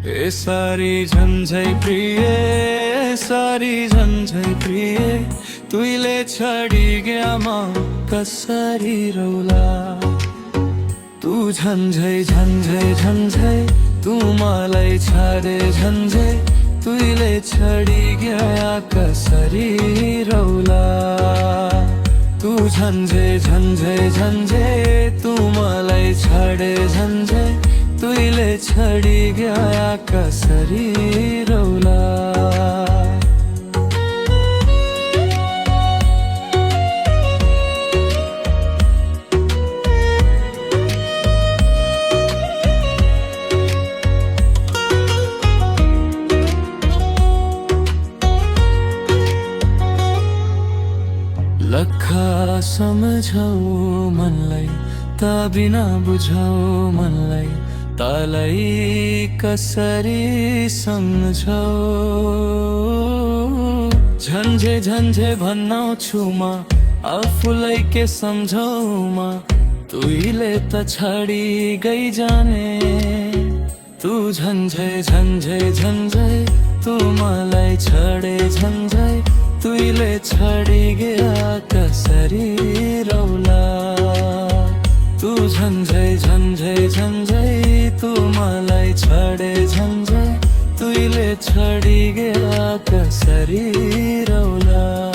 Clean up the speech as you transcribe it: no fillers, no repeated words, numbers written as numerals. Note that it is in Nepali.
ए सारी झन्झै प्रिय सारी झन्झै प्रिय तुइले छडी गया म कसरी रौला तू झन्झै झन्झै झन्झै तू मलाई छाडे झन्झै तुइले छडी गया कसरी रौला तू झन्झै झन्झै झन्झै तू मलाई छाडे झन्झै तुइले छडी गया कसरी रौला लखा सम्झाऊ मनलाई ता बिना बुझाऊ मनलाई तालाई कसरी सम्झाऊ झन्झे झन्झे भन्नाउँछु म आफूलाई के सम्झाऊ म तुइले त छाडी गई जाने तू झन्झे झन्झे झन्झे तू मलाई छाडे झन्झै तुइले छाडी गया कसरी रौला तू झन्झै झन्झै झन्झै तू मलाई छाडे झन्झै तुइले छाडी गया कसरी रौला